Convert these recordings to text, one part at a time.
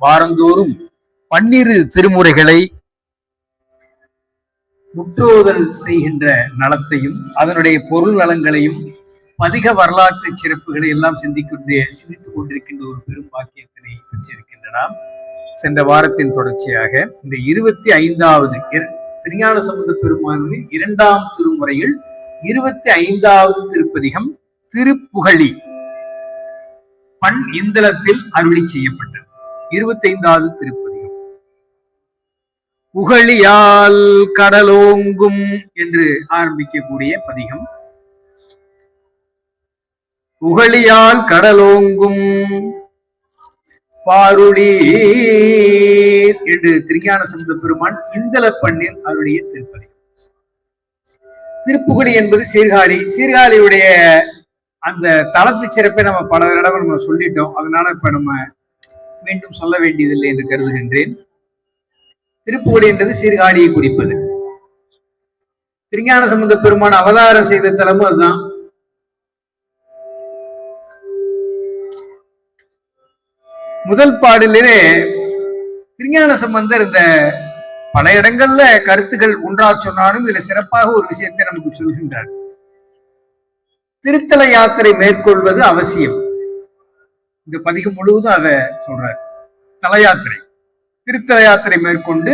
வாரந்தோறும் 12 திருமுறைகளை முற்றோதல் செய்கின்ற நலத்தையும் அதனுடைய பொருள் நலங்களையும் பதிக வரலாற்று சிறப்புகளை எல்லாம் சிந்தித்துக் கொண்டிருக்கின்ற ஒரு பெரும் பாக்கியத்தினை பெற்றிருக்கின்றன. சென்ற வாரத்தின் தொடர்ச்சியாக இந்த 25வது திருஞான சம்பந்த பெருமானின் 2ஆம் திருமுறையில் 25வது திருப்பதிகம் திருப்புகழி பண் இந்தளத்தில் அருளி செய்யப்பட்டது. 25வது திருப்பதிகம் புகழியால் கடலோங்கும் என்று ஆரம்பிக்கக்கூடிய பதிகம். புகழியால் கடலோங்கும் பாருளி என்று திருஞான சம்பந்த பெருமான் இந்தள பண்ணில் அவருடைய திருப்பதி. திருப்புகழி என்பது சீர்காழி. சீர்காழியுடைய அந்த தளத்து சிறப்பை நம்ம பல தடவை நம்ம சொல்லிட்டோம். அதனால இப்ப நம்ம மீண்டும் சொல்ல வேண்டியதில்லை என்று கருதுகின்றேன். திருப்புகழி என்பது சீர்காழியை குறிப்பது. திருஞான சம்பந்த பெருமான் அவதாரம் செய்த தலமும் அதுதான். முதல் பாடலிலே திருஞான சம்பந்தர் இந்த பல இடங்கள்ல கருத்துக்கள் ஒன்றா சொன்னாலும் இதுல சிறப்பாக ஒரு விஷயத்தை நமக்கு சொல்கின்றார். திருத்தல யாத்திரை மேற்கொள்வது அவசியம். இந்த பதிகம் முழுவதும் அதை சொல்றார். தல யாத்திரை, திருத்தல யாத்திரை மேற்கொண்டு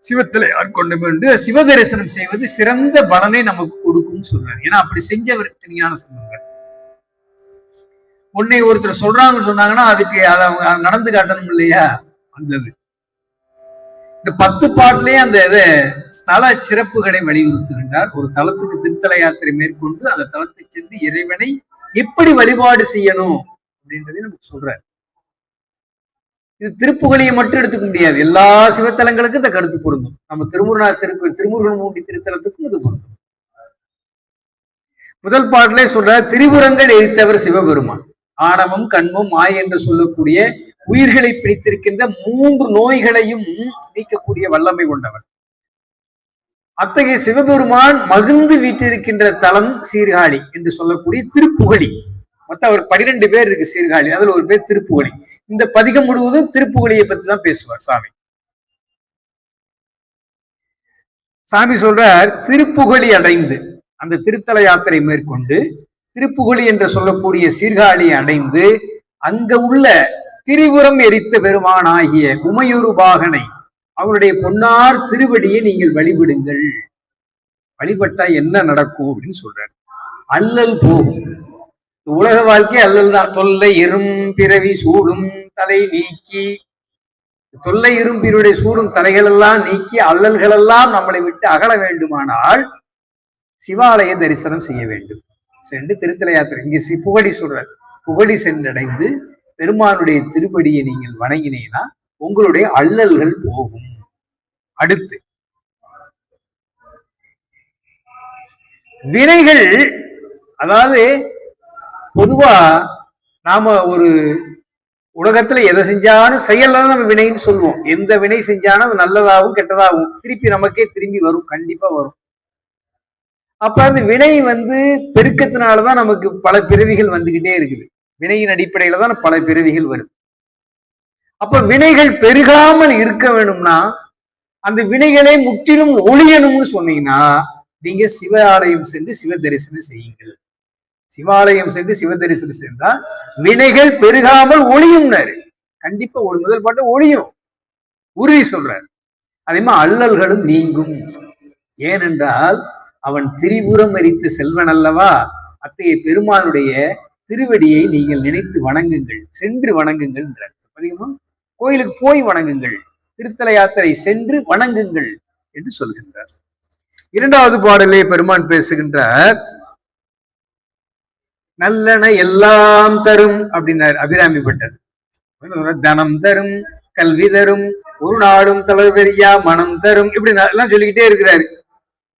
சிவத்தலை ஆட்கொண்டு சிவ தரிசனம் செய்வது சிறந்த பலனை நமக்கு கொடுக்கும் சொல்றாரு. ஏன்னா அப்படி செஞ்சவர் திருஞான சம்பந்தர். உன்னை ஒருத்தர் சொன்னாங்கன்னா அதுக்கு அதை நடந்து காட்டணும் இல்லையா? அந்தது இந்த 10 பாட்டிலேயே அந்த ஸ்தல சிறப்புகளை வலியுறுத்துகின்றார். ஒரு தலத்துக்கு திருத்தல யாத்திரை மேற்கொண்டு அந்த தலத்துக்கு சென்று இறைவனை எப்படி வழிபாடு செய்யணும் அப்படின்றதை நமக்கு சொல்றார். இது திருப்புகழியை மட்டும் எடுத்துக்க முடியாது, எல்லா சிவத்தலங்களுக்கும் இந்த கருத்து பொருந்தும். நம்ம திருமுருகன் மூண்டி திருத்தலத்துக்கும் இது பொருந்தும். முதல் பாட்டிலே சொல்ற திரிபுரங்கள் எரித்தவர் சிவபெருமான். ஆணவம், கண்மம், மாய் என்று சொல்லக்கூடிய உயிர்களை பிடித்திருக்கின்ற 3 நோய்களையும் நீக்கக்கூடிய வல்லமை கொண்டவர். அத்தகைய சிவபெருமான் மகிழ்ந்து வீட்டிருக்கின்ற தலம் சீர்காழி என்று சொல்லக்கூடிய திருப்புகழி. மொத்தம் அவர் 12 பேர் இருக்கு சீர்காழி, அதுல ஒரு பேர் திருப்புகழி. இந்த பதிகம் முழுவதும் திருப்புகழியை பத்தி தான் பேசுவார் சாமி. சாமி சொல்றார், திருப்புகழி அடைந்து அந்த திருத்தல யாத்திரை மேற்கொண்டு திருப்புகழி என்று சொல்லக்கூடிய சீர்காழி அடைந்து அங்க உள்ள திரிபுரம் எரித்த பெருமான் ஆகிய உமையொரு பாகனை அவருடைய பொன்னார் திருவடியை நீங்கள் வழிபடுங்கள். வழிபட்டா என்ன நடக்கும் அப்படின்னு சொல்றாரு. அல்லல் போகும். உலக வாழ்க்கை அல்லல் தான். தொல்லை எறும் பிறவி சூடும் தலை நீக்கி, தொல்லை இரும்பினுடைய சூடும் தலைகள் எல்லாம் நீக்கி அல்லல்கள் எல்லாம் நம்மளை விட்டு அகல வேண்டுமானால் சிவாலய தரிசனம் செய்ய வேண்டும். சென்று திருத்தல யாத்திரை இங்க புகழி சொல்றார். புகழி சென்றடைந்து பெருமானுடைய திருப்படியை நீங்கள் வணங்கினீங்கன்னா உங்களுடைய அல்லல்கள் போகும். அடுத்து வினைகள், அதாவது பொதுவா நாம ஒரு உலகத்துல எதை செஞ்சாலும் செயல்தான் நம்ம வினைன்னு சொல்லுவோம். எந்த வினை செஞ்சாலும் அது நல்லதாகவும் கெட்டதாகவும் திருப்பி நமக்கே திரும்பி வரும், கண்டிப்பா வரும். அப்ப அந்த வினை பெருக்கத்தினாலதான் நமக்கு பல பிறவிகள் வந்துகிட்டே இருக்குது. வினையின் அடிப்படையில தான் பல பிறவிகள் வருது. அப்ப வினைகள் பெருகாமல் இருக்க வேணும்னா அந்த வினைகளை முற்றிலும் ஒழியணும்னு சொன்னீங்கன்னா நீங்க சிவாலயம் சென்று சிவ தரிசனம் செய்யுங்கள். சிவாலயம் சென்று சிவ தரிசனம் செய்தா வினைகள் பெருகாமல் ஒழியும்னாரு. கண்டிப்பா முதல் பாட்டு ஒழியும், உறுதி சொல்றாரு. அதே மாதிரி அல்லல்களும் நீங்கும். ஏனென்றால் அவன் திரிபுரம் எரித்த செல்வன் அல்லவா. அத்தகைய பெருமானுடைய திருவடியை நீங்கள் நினைத்து வணங்குங்கள், சென்று வணங்குங்கள் என்றார். அதிகமா கோயிலுக்கு போய் வணங்குங்கள், திருத்தல யாத்திரை சென்று வணங்குங்கள் என்று சொல்கின்றார். 2வது பாடலே பெருமான் பேசுகின்றார். நல்லன எல்லாம் தரும் அப்படின்னார் அபிராமி பட்டர். தனம் தரும், கல்வி தரும், ஒரு நாடும் தளர்வெறியா மனம் தரும், இப்படி எல்லாம் சொல்லிக்கிட்டே இருக்கிறாரு.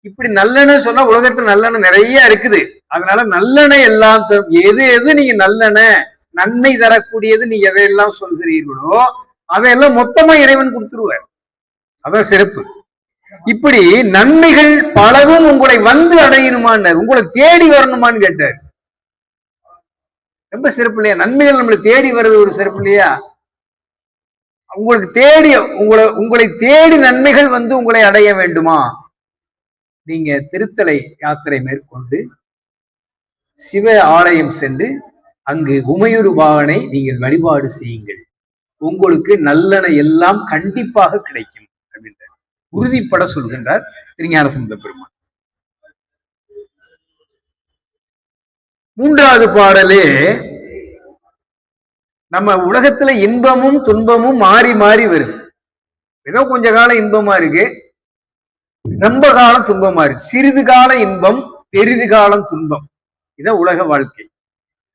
இப்படி நல்லெண்ண சொன்னா உலகத்துல நல்லெண்ண நிறைய இருக்குது. அதனால நல்லெண்ண எல்லாம் தரும். எது எது நீங்க நல்லெண்ண நன்மை தரக்கூடியது நீங்க எதையெல்லாம் சொல்கிறீர்களோ அதையெல்லாம் மொத்தமா இறைவன் கொடுத்துருவார். அதான் சிறப்பு. இப்படி நன்மைகள் பலவும் உங்களை அடையணுமான்னார், உங்களை தேடி வரணுமான்னு கேட்டார். ரொம்ப சிறப்பு இல்லையா? நன்மைகள் நம்மளை தேடி வருது ஒரு சிறப்பு இல்லையா? உங்களுக்கு தேடி உங்களை தேடி நன்மைகள் வந்து உங்களை அடைய வேண்டுமா? நீங்க திருத்தலை யாத்திரை மேற்கொண்டு சிவ ஆலயம் சென்று அங்கு உமையொரு பாகனை நீங்கள் வழிபாடு செய்யுங்கள். உங்களுக்கு நல்லன எல்லாம் கண்டிப்பாக கிடைக்கும் அப்படின்ற உறுதிப்பட சொல்கின்றார் திருஞான சம்பந்த பெருமான். மூன்றாவது பாடலே நம்ம உலகத்துல இன்பமும் துன்பமும் மாறி மாறி வருது. ஏதோ கொஞ்ச காலம் இன்பமா இருக்கு, ரொம்ப காலம் துன்பமா இருக்கு. சிறிது கால இன்பம், பெரிது காலம் துன்பம். இதான் உலக வாழ்க்கை.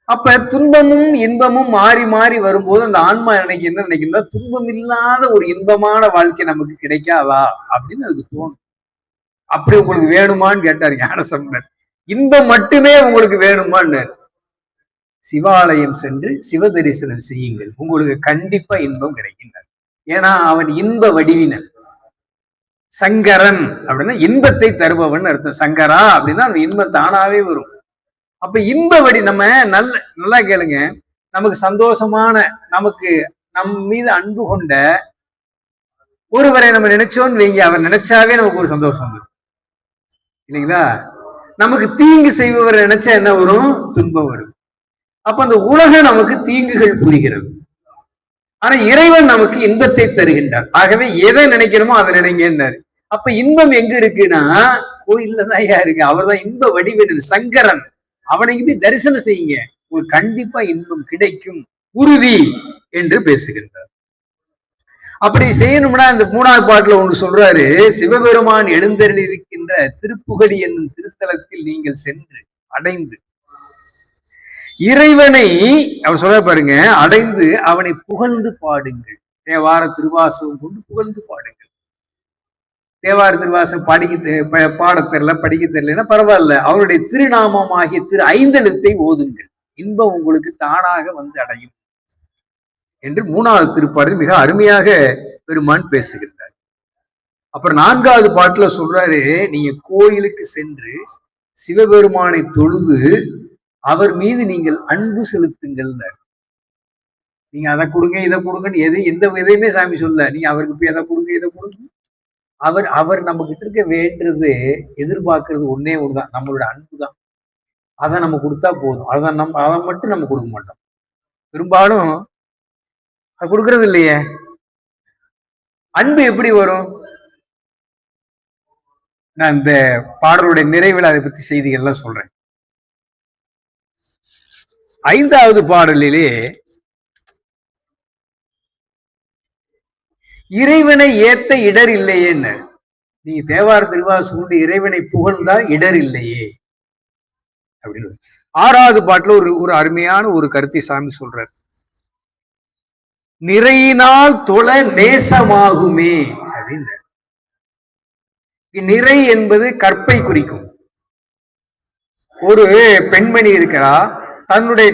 அப்ப துன்பமும் இன்பமும் மாறி மாறி வரும்போது அந்த ஆன்மா எனக்கு என்ன நினைக்கிறா, துன்பம் இல்லாத ஒரு இன்பமான வாழ்க்கை நமக்கு கிடைக்காதா அப்படின்னு அதுக்கு தோணும். அப்படி உங்களுக்கு வேணுமான்னு கேட்டார் ஞானசம்பந்தர். இன்பம் மட்டுமே உங்களுக்கு வேணுமான்னு, சிவாலயம் சென்று சிவ தரிசனம் செய்யுங்கள், உங்களுக்கு கண்டிப்பா இன்பம் கிடைக்கின்றார். ஏன்னா அவன் இன்ப வடிவினன். சங்கரன் அப்படின்னா இன்பத்தை தருபவன் அர்த்தம். சங்கரா அப்படின்னா அந்த இன்பம் தானாவே வரும். அப்ப இன்ப வடி நம்ம நல்லா கேளுங்க, நமக்கு சந்தோஷமான, நமக்கு நம் மீது அன்பு கொண்ட ஒருவரை நம்ம நினைச்சோன்னு வைங்க, அவர் நினைச்சாவே நமக்கு ஒரு சந்தோஷம் வரும் இல்லைங்களா? நமக்கு தீங்கு செய்பவர் நினைச்சா என்ன வரும்? துன்பம் வரும். அப்ப அந்த உலகம் நமக்கு தீங்குகள் புரிகிறது. ஆனா இறைவன் நமக்கு இன்பத்தை தருகின்றார். ஆகவே எதை நினைக்கிறோமோ அதை நினைங்கன்னாரு. அப்ப இன்பம் எங்க இருக்குன்னா கோயில்லதான் இருக்கு. அவர் தான் இன்ப வடிவன் சங்கரன். அவனை போய் தரிசனம் செய்யுங்க, உங்களுக்கு கண்டிப்பா இன்பம் கிடைக்கும் உறுதி என்று பேசுகின்றார். அப்படி செய்யணும்னா இந்த மூணாவது பாட்டுல ஒன்று சொல்றாரு, சிவபெருமான் எழுந்தருள் இருக்கின்ற திருப்புகடி என்னும் திருத்தலத்தில் நீங்கள் சென்று அடைந்து இறைவனை அவர் சொல்ல பாருங்க, அடைந்து அவனை புகழ்ந்து பாடுங்கள். தேவார திருவாசகம் கொண்டு புகழ்ந்து பாடுங்கள். தேவார திருவாசகம் பாட தெரியல, படிக்க தெரியலன்னா பரவாயில்ல, அவருடைய திருநாமம் ஆகிய திரு ஐந்தெழுத்தை ஓதுங்கள், இன்பம் உங்களுக்கு தானாக வந்து அடையும் என்று மூணாவது திருப்பாடல் மிக அருமையாக பெருமான் பேசுகின்றார். அப்புறம் நான்காவது பாட்டுல சொல்றாரு, நீங்க கோயிலுக்கு சென்று சிவபெருமானை தொழுது அவர் மீது நீங்கள் அன்பு செலுத்துங்கள். நீங்க அதை கொடுங்க இதை கொடுங்கன்னு எந்த எதையுமே சாமி சொல்ல, நீங்க அவருக்கு போய் எதை கொடுங்க இதை கொடுங்க. அவர் நம்ம கிட்ட இருக்க வேண்டது, எதிர்பார்க்கறது ஒன்னே ஒண்ணுதான், நம்மளோட அன்பு தான். அதை நம்ம கொடுத்தா போதும். அதை மட்டும் நம்ம கொடுக்க மாட்டோம், பெரும்பாலும் அது கொடுக்கறது இல்லையே. அன்பு எப்படி வரும்? நான் இந்த பாடலுடைய நிறைவில் அதை பற்றி செய்திகள்லாம் சொல்றேன். ஐந்தாவது பாடலிலே இறைவனை ஏத்த இடர் இல்லையேன்னு, நீ தேவார திருவாசகம் கொண்டு இறைவனை புகழ்ந்தால் இடர் இல்லையே அப்படின்னு. ஆறாவது பாட்டுல ஒரு அருமையான ஒரு கருத்தை சாமி சொல்றார், நிறையினால் தொழ நேசமாகுமே அப்படின்னு. நிறை என்பது கற்பை குறிக்கும். ஒரு பெண்மணி இருக்கிறா, தன்னுடைய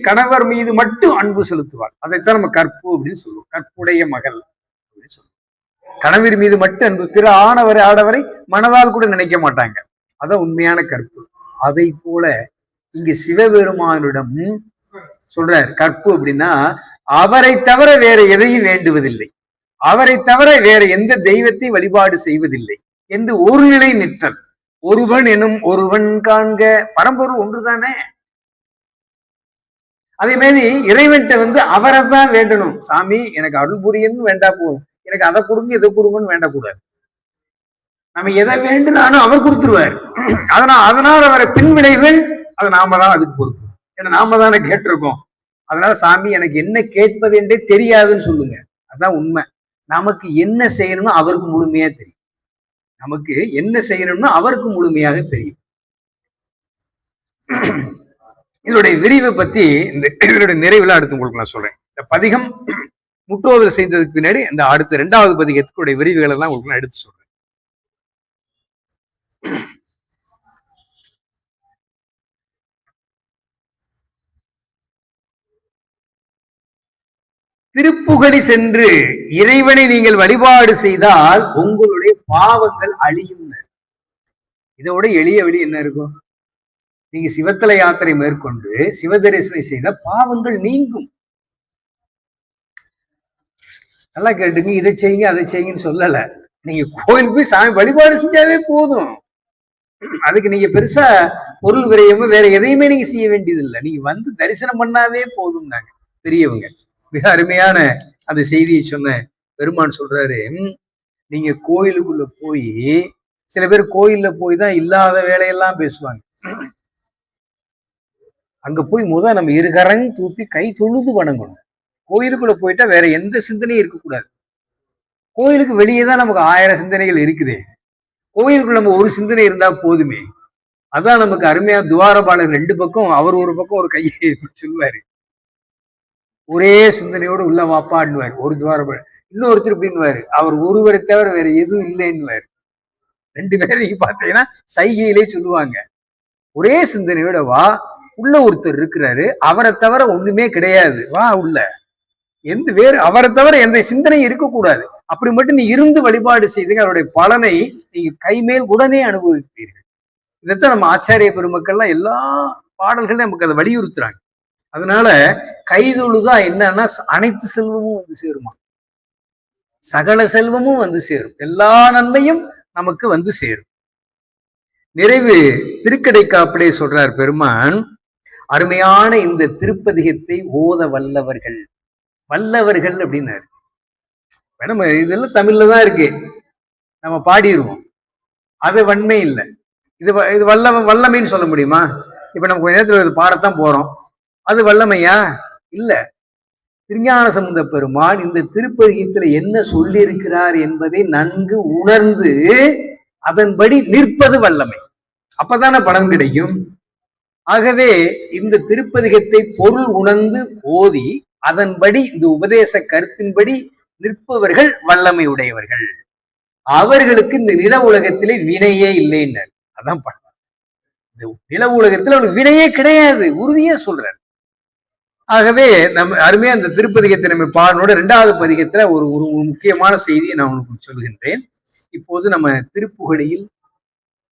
கணவர் மீது மட்டும் அன்பு செலுத்துவார். அதைத்தான் நம்ம கற்பு அப்படின்னு சொல்லுவோம், கற்புடைய மகள் அப்படின்னு சொல்லுவோம். கணவர் மீது மட்டும் அன்பு, பிற ஆடவரை மனதால் கூட நினைக்க மாட்டாங்க. அதான் உண்மையான கற்பு. அதை போல இங்கு சிவபெருமானிடம் சொல்றார் கற்பு அப்படின்னா, அவரை தவிர வேற எதையும் வேண்டுவதில்லை, அவரை தவிர வேற எந்த தெய்வத்தை வழிபாடு செய்வதில்லை என்று ஒரு நிலை நிற்றல். ஒருவன் எனும் ஒருவன் காண்க, பரம்பொருள் ஒன்றுதானே. அதே மாதிரி இறைவன்கிட்ட அவரை தான் வேண்டணும். சாமி எனக்கு அருள் புரியன்னு வேண்டா போதும், எனக்கு அதை கொடுங்க இதை கொடுங்கன்னு வேண்டக்கூடாது. நம்ம எதை வேண்டுனாலும் அவர் கொடுத்துருவார். அதனால அவரை பின் விளைவுகள் அதை நாம தான் அதுக்கு பொறுப்பு. ஏன்னா நாம தானே கேட்டிருக்கோம். அதனால சாமி எனக்கு என்ன கேட்பது என்றே தெரியாதுன்னு சொல்லுங்க, அதுதான் உண்மை. நமக்கு என்ன செய்யணும்னு அவருக்கு முழுமையா தெரியும். நமக்கு என்ன செய்யணும்னு அவருக்கு முழுமையாக தெரியும். இதனுடைய விரிவை பத்தி இதனுடைய நிறைவுல அடுத்து உங்களுக்கு நான் சொல்றேன். இந்த பதிகம் முற்றோதல் செய்ததுக்கு பின்னாடி இந்த அடுத்த 2வது பதிகத்துக்குடைய விரிவுகளை தான் உங்களுக்கு நான் எடுத்து சொல்றேன். திருப்புகழி சென்று இறைவனை நீங்கள் வழிபாடு செய்தால் உங்களுடைய பாவங்கள் அழியும். இதோட எளிய வழி என்ன இருக்கும்? நீங்க சிவத்தல யாத்திரை மேற்கொண்டு சிவ தரிசனம் செய்த பாவங்கள் நீங்கும். நல்லா கேட்டுங்க, இதை செய்யுங்க அதை செய்யுங்கன்னு சொல்லல. நீங்க கோயிலுக்கு போய் சாமி வழிபாடு செஞ்சாவே போதும். அதுக்கு நீங்க பெருசா பொருள் விரயமும் வேற எதையுமே நீங்க செய்ய வேண்டியது இல்லை. நீங்க வந்து தரிசனம் பண்ணாவே போதும். நாங்க பெரியவங்க மிக அருமையான அந்த செய்தியை சொன்ன பெருமான் சொல்றாரு, நீங்க கோயிலுக்குள்ள போய், சில பேர் கோயில்ல போய் தான் இல்லாத வேலையெல்லாம் பேசுவாங்க. அங்க போய் நம்ம இருகரங் தூப்பி கை தொழுது வணங்கணும். கோயிலுக்குள்ள போயிட்டா வேற எந்த சிந்தனையும் இருக்கக்கூடாது. கோயிலுக்கு வெளியே தான் நமக்கு 1000 சிந்தனைகள் இருக்குது. கோயிலுக்குள்ள நம்ம ஒரு சிந்தனை இருந்தா போதுமே. அதான் நமக்கு அருமையா துவாரபாலர் 2 பக்கம், அவர் ஒரு பக்கம் ஒரு கையை சொல்லுவாரு. ஒரே சிந்தனையோடு உள்ள வாப்பாடுவார் ஒரு துவாரபாலர். இன்னொருத்தர் இப்படின்னுவாரு, அவர் ஒருவரை தவிர வேற எதுவும் இல்லைன்னுவாரு. 2 பேரும் நீங்க பாத்தீங்கன்னா சைகையிலே சொல்லுவாங்க. ஒரே சிந்தனையோட வா, உள்ள ஒருத்தர் இருக்கிறாரு, அவரை தவிர ஒண்ணுமே கிடையாது, வா உள்ள. எந்த வேறு அவரை தவிர எந்த சிந்தனையும் இருக்கக்கூடாது. அப்படி மட்டும் நீ இருந்து வழிபாடு செய்து அவருடைய பலனை நீங்க கைமேல் உடனே அனுபவிப்பீர்கள். இதைத்தான் நம்ம ஆச்சாரிய பெருமக்கள்லாம் எல்லா பாடல்களையும் நமக்கு அதை வலியுறுத்துறாங்க. அதனால கைதொழுதா என்னன்னா அனைத்து செல்வமும் வந்து சேருமா, சகல செல்வமும் வந்து சேரும், எல்லா நன்மையும் நமக்கு வந்து சேரும். நிறைவு திருக்கடைக்காப்பிலே சொல்றார் பெருமான், அருமையான இந்த திருப்பதிகத்தை ஓத வல்லவர்கள், வல்லவர்கள் அப்படின்னாரு. நம்ம இதெல்லாம் தமிழ்ல தான் இருக்கு, நம்ம பாடிடுவோம், அது வன்மை இல்லை. இது வல்லமைன்னு சொல்ல முடியுமா? இப்ப நம்ம கொஞ்ச நேரத்துல பாடத்தான் போறோம், அது வல்லமையா? இல்ல. திருஞான சம்பந்த பெருமான் இந்த திருப்பதிகத்துல என்ன சொல்லி இருக்கிறார் என்பதை நன்கு உணர்ந்து அதன்படி நிற்பது வல்லமை. அப்பதானே பலன் கிடைக்கும். ஆகவே இந்த திருப்பதிகத்தை பொருள் உணர்ந்து ஓதி அதன்படி இந்த உபதேச கருத்தின்படி நிற்பவர்கள் வல்லமை உடையவர்கள். அவர்களுக்கு இந்த நில உலகத்திலே வினையே இல்லைன்னார். அதான் இந்த நில உலகத்துல ஒரு வினையே கிடையாது, உறுதியா சொல்றார். ஆகவே நம்ம அருமையா அந்த திருப்பதிகத்தை நம்ம பாடனோட 2வது பதிகத்துல ஒரு ஒரு முக்கியமான செய்தியை நான் உங்களுக்கு சொல்கின்றேன். இப்போது நம்ம திருப்புகழியில்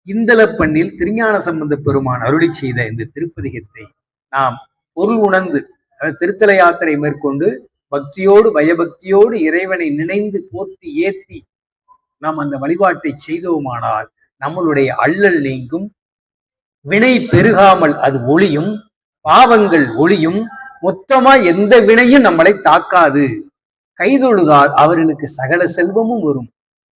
இந்தளப்பண்ணில் திருஞான சம்பந்த பெருமான் அருளி செய்த இந்த திருப்பதிகத்தை நாம் பொருள் உணர்ந்து, திருத்தல யாத்திரை மேற்கொண்டு பக்தியோடு பயபக்தியோடு இறைவனை நினைந்து போற்றி ஏத்தி நாம் அந்த வழிபாட்டை செய்தோமானால் நம்மளுடைய அல்லல் நீங்கும், வினை பெருகாமல் அது ஒளியும், பாவங்கள் ஒளியும், மொத்தமா எந்த வினையும் நம்மளை தாக்காது. கைதொழுதால் அவர்களுக்கு சகல செல்வமும் வரும்.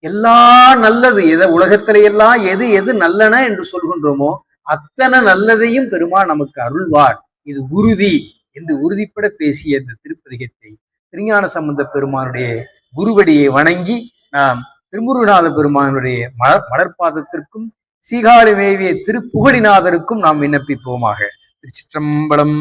எல்லா நல்லது உலகத்தில எல்லாம் எது எது நல்லன என்று சொல்கின்றோமோ அத்தனை நல்லதையும் பெருமான் நமக்கு அருள்வார், இது உறுதி என்று உறுதிப்பட பேசிய இந்த திருப்பதிகத்தை திருஞான சம்பந்த பெருமானுடைய குருவடியை வணங்கி நாம் திருமுருகநாத பெருமானுடைய மலர்பாதத்திற்கும் சீகாழி மேவிய திருப்புகழிநாதருக்கும் நாம் விண்ணப்பிப்போமாக. திருச்சிற்றம்பலம்.